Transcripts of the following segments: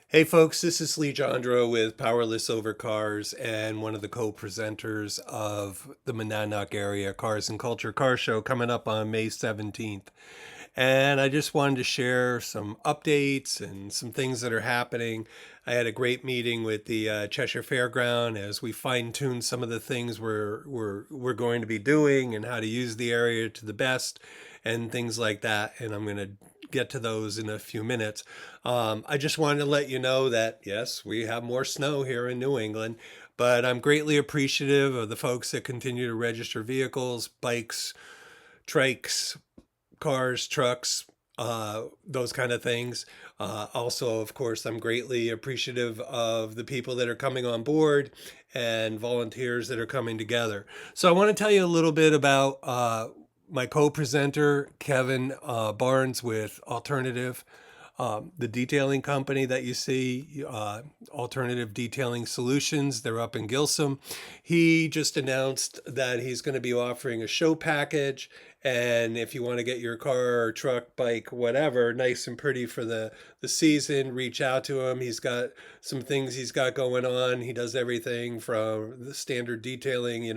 Hey folks, this is Lee Jandro with Powerless Over Cars and one of the co-presenters of the Monadnock Area Cars and Culture Car Show coming up on May 17th. And I just wanted to share some updates and some things that are happening. I had a great meeting with the Cheshire Fairground as we fine-tune some of the things we're going to be doing and how to use the area to the best and things like that. And I'm going to get to those in a few minutes. I just wanted to let you know that, yes, we have more snow here in New England, but I'm greatly appreciative of the folks that continue to register vehicles, bikes, trikes, cars, trucks, those kind of things. Also, of course, I'm greatly appreciative of the people that are coming on board and volunteers that are coming together. So I want to tell you a little bit about my co-presenter, Kevin Barnes with Alternative. The detailing company that you see, Alternative Detailing Solutions, they're up in Gilsum. He just announced that he's going to be offering a show package. And if you want to get your car or truck, bike, whatever, nice and pretty for the season, reach out to him. He's got some things he's got going on. He does everything from the standard detailing,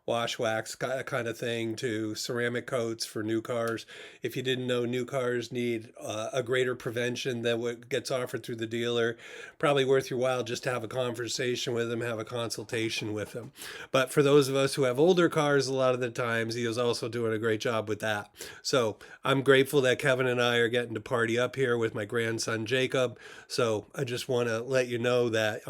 wash, wax, kind of thing, to ceramic coats for new cars. If you didn't know, new cars need a greater prevention than what gets offered through the dealer. Probably worth your while just to have a conversation with him, have a consultation with him. But for those of us who have older cars, a lot of the times he is also doing a great job with that. So I'm grateful that Kevin and I are getting to party up here with my grandson Jacob. So I just want to let you know that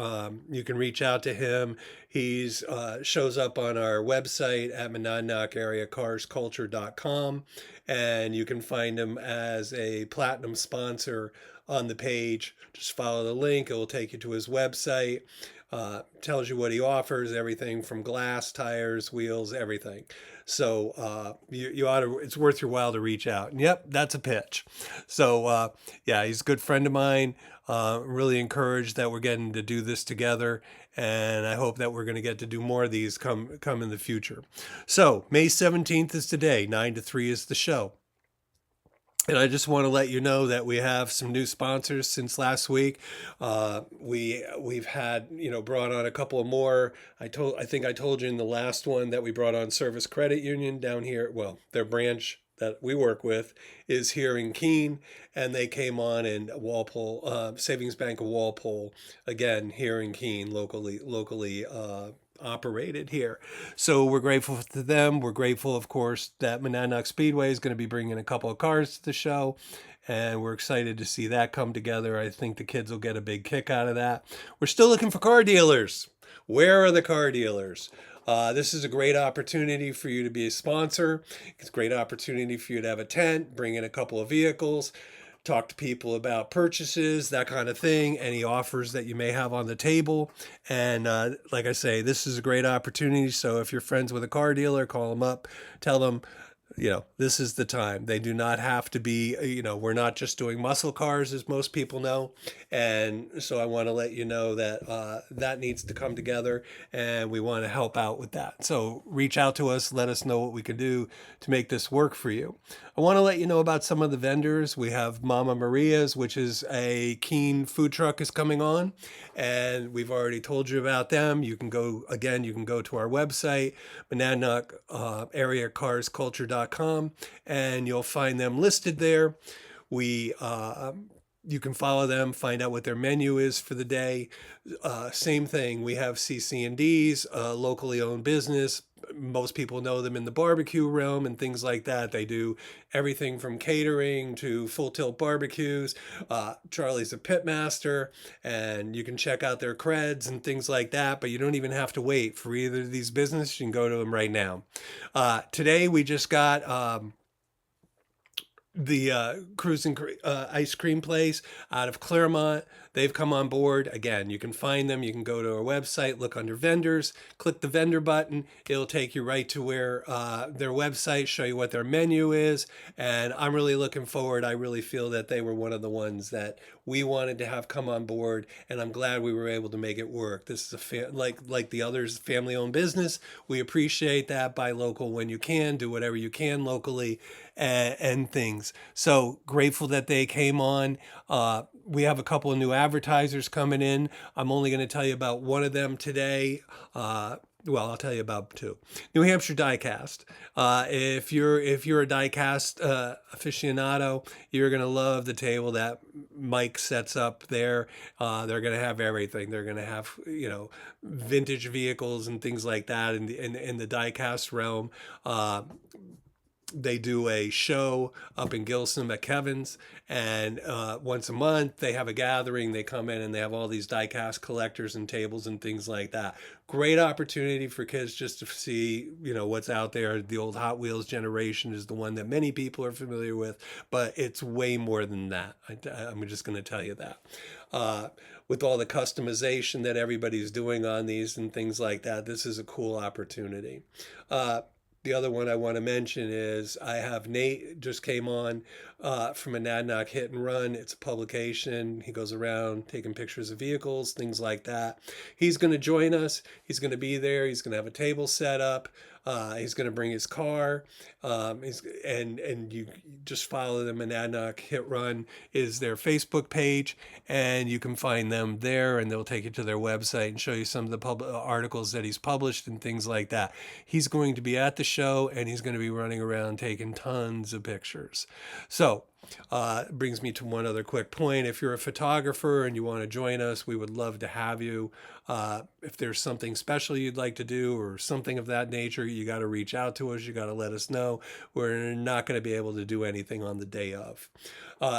you can reach out to him. He's shows up on our website at monadnockareacarsculture.com, and you can find him as a platinum sponsor on the page. Just follow the link; it will take you to his website. Tells you what he offers, everything from glass, tires, wheels, everything. So you ought to. It's worth your while to reach out. And yep, that's a pitch. So yeah, he's a good friend of mine. Really encouraged that we're getting to do this together, and I hope that we're going to get to do more of these come in the future. So May 17th is today. 9 to 3 is the show. And I just want to let you know that we have some new sponsors since last week. We've had brought on a couple of more. I think I told you in the last one that we brought on Service Credit Union down here. Well, their branch that we work with is here in Keene, and they came on in Walpole, Savings Bank of Walpole, again here in Keene, locally operated here. So we're grateful to them. We're grateful, of course, that Monadnock Speedway is going to be bringing a couple of cars to the show, and we're excited to see that come together. I think the kids will get a big kick out of that. We're still looking for car dealers. Where are the car dealers? This is a great opportunity for you to be a sponsor. It's a great opportunity for you to have a tent, bring in a couple of vehicles, talk to people about purchases, that kind of thing, any offers that you may have on the table. And like I say, this is a great opportunity. So if you're friends with a car dealer, call them up, tell them, this is the time. They do not have to be, we're not just doing muscle cars, as most people know. And so I want to let you know that that needs to come together, and we want to help out with that. So reach out to us, let us know what we can do to make this work for you. I want to let you know about some of the vendors. We have Mama Maria's, which is a Keene food truck is coming on, and we've already told you about them. You can go to our website, Monadnock Area Cars Culture.com, and you'll find them listed there. You can follow them, find out what their menu is for the day. Same thing, we have CC&Ds, locally owned business. Most people know them in the barbecue realm and things like that. They do everything from catering to full tilt barbecues. Charlie's a pitmaster, and you can check out their creds and things like that, but you don't even have to wait for either of these businesses. You can go to them right now. Today we just got the cruising ice cream place out of Claremont. They've come on board. Again, you can find them. You can go to our website, look under vendors, click the vendor button. It'll take you right to where their website, show you what their menu is. And I'm really looking forward. I really feel that they were one of the ones that we wanted to have come on board, and I'm glad we were able to make it work. This is like the others, family-owned business. We appreciate that. Buy local when you can, do whatever you can locally, and things. So grateful that they came on. We have a couple of new advertisers coming in. I'm only going to tell you about one of them today. Well, I'll tell you about two. New Hampshire Diecast. If you're a diecast aficionado, you're gonna love the table that Mike sets up there. They're gonna have everything. They're gonna have vintage vehicles and things like that in the diecast realm. They do a show up in Gilsum at Kevin's, and once a month they have a gathering. They come in and they have all these die-cast collectors and tables and things like that. Great opportunity for kids just to see what's out there. The old Hot Wheels generation is the one that many people are familiar with, but it's way more than that. I'm just going to tell you that. With all the customization that everybody's doing on these and things like that, this is a cool opportunity. The other one I want to mention is I have Nate just came on from Monadnock Hit and Run. It's a publication. He goes around taking pictures of vehicles, things like that. He's going to join us. He's going to be there. He's going to have a table set up. He's going to bring his car. And you just follow them. Monadnock Hit Run is their Facebook page, and you can find them there, and they'll take you to their website and show you some of the articles that he's published and things like that. He's going to be at the show, and he's going to be running around taking tons of pictures. So it brings me to one other quick point. If you're a photographer and you want to join us, we would love to have you. If there's something special you'd like to do or something of that nature, you got to reach out to us. You got to let us know. We're not going to be able to do anything on the day of.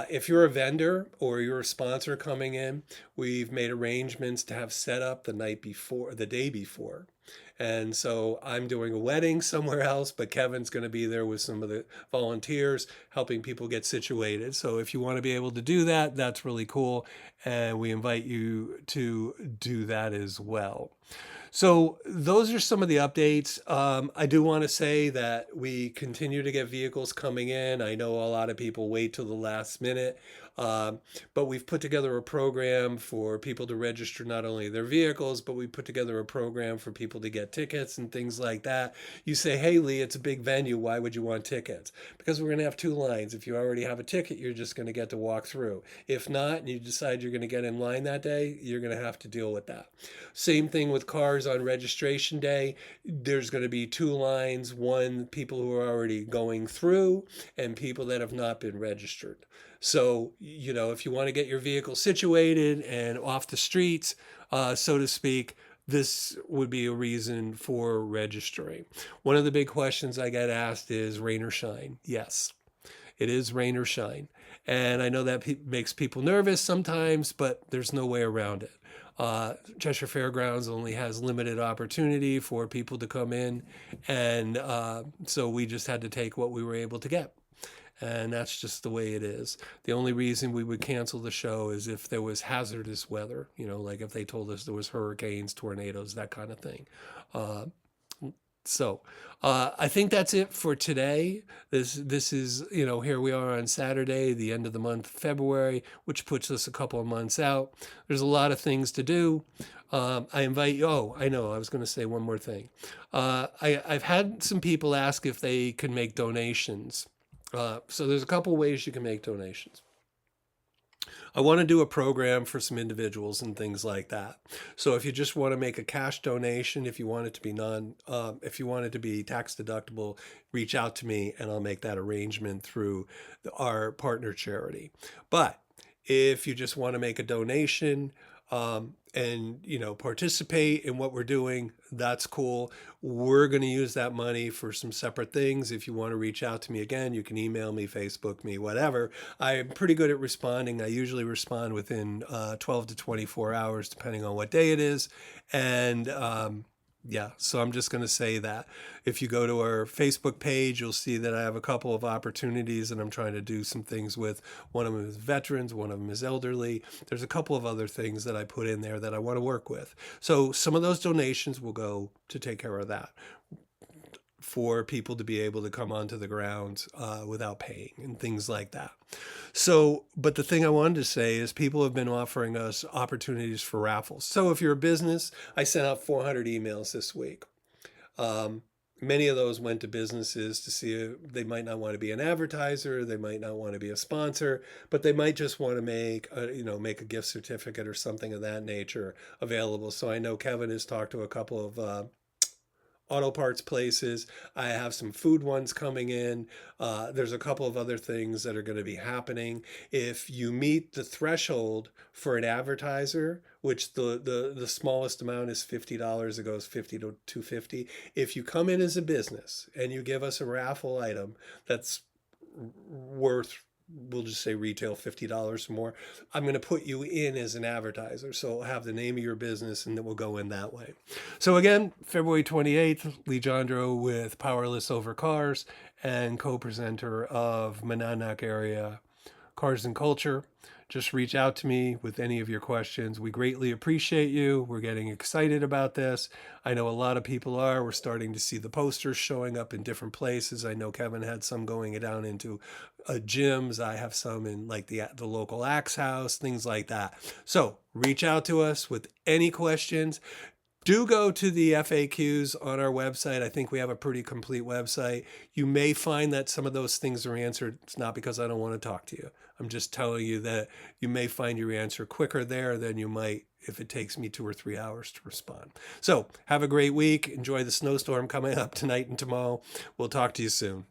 If you're a vendor or you're a sponsor coming in, we've made arrangements to have set up the day before. And so I'm doing a wedding somewhere else, but Kevin's going to be there with some of the volunteers helping people get situated. So if you want to be able to do that, that's really cool. And we invite you to do that as well. So those are some of the updates. I do want to say that we continue to get vehicles coming in. I know a lot of people wait till the last minute. But we've put together a program for people to register not only their vehicles, but we put together a program for people to get tickets and things like that. You say, hey, Lee, it's a big venue. Why would you want tickets? Because we're going to have two lines. If you already have a ticket, you're just going to get to walk through. If not, and you decide you're going to get in line that day, you're going to have to deal with that. Same thing with cars on registration day. There's going to be two lines, one, people who are already going through and people that have not been registered. So, if you want to get your vehicle situated and off the streets, so to speak, this would be a reason for registering. One of the big questions I get asked is rain or shine. Yes, it is rain or shine. And I know that makes people nervous sometimes, but there's no way around it. Cheshire Fairgrounds only has limited opportunity for people to come in. And so we just had to take what we were able to get. And that's just the way it is. The only reason we would cancel the show is if there was hazardous weather, like if they told us there was hurricanes, tornadoes, that kind of thing. So I think that's it for today. This is, here we are on Saturday, the end of the month, February, which puts us a couple of months out. There's a lot of things to do. I invite you. Oh, I know. I was going to say one more thing. I've had some people ask if they can make donations. So there's a couple ways you can make donations. I want to do a program for some individuals and things like that. So if you just want to make a cash donation, if you want it to be if you want it to be tax deductible, reach out to me and I'll make that arrangement through our partner charity. But if you just want to make a donation, and participate in what we're doing, that's cool. We're going to use that money for some separate things. If you want to reach out to me again, you can email me, Facebook me, whatever. I'm pretty good at responding. I usually respond within 12 to 24 hours, depending on what day it is. And so I'm just going to say that. If you go to our Facebook page, you'll see that I have a couple of opportunities and I'm trying to do some things with. One of them is veterans, one of them is elderly. There's a couple of other things that I put in there that I want to work with. So some of those donations will go to take care of that. for people to be able to come onto the grounds without paying and things like that. So, but the thing I wanted to say is people have been offering us opportunities for raffles. So if you're a business, I sent out 400 emails this week. Many of those went to businesses to see if they might not want to be an advertiser, they might not want to be a sponsor, but they might just want to make make a gift certificate or something of that nature available. So I know Kevin has talked to a couple of auto parts places. I have some food ones coming in. There's a couple of other things that are going to be happening. If you meet the threshold for an advertiser, which the smallest amount is $50, it goes 50 to 250. If you come in as a business and you give us a raffle item that's worth, we'll just say retail $50 or more, I'm going to put you in as an advertiser. So I'll have the name of your business and then we'll go in that way. So again, February 28th, Lee Jandro with Powerless Over Cars and co-presenter of Monadnock Area Cars and Culture. Just reach out to me with any of your questions. We greatly appreciate you. We're getting excited about this. I know a lot of people are. We're starting to see the posters showing up in different places. I know Kevin had some going down into gyms. I have some in like the local Axe House, things like that. So reach out to us with any questions. Do go to the FAQs on our website. I think we have a pretty complete website. You may find that some of those things are answered. It's not because I don't want to talk to you. I'm just telling you that you may find your answer quicker there than you might if it takes me 2 or 3 hours to respond. So have a great week. Enjoy the snowstorm coming up tonight and tomorrow. We'll talk to you soon.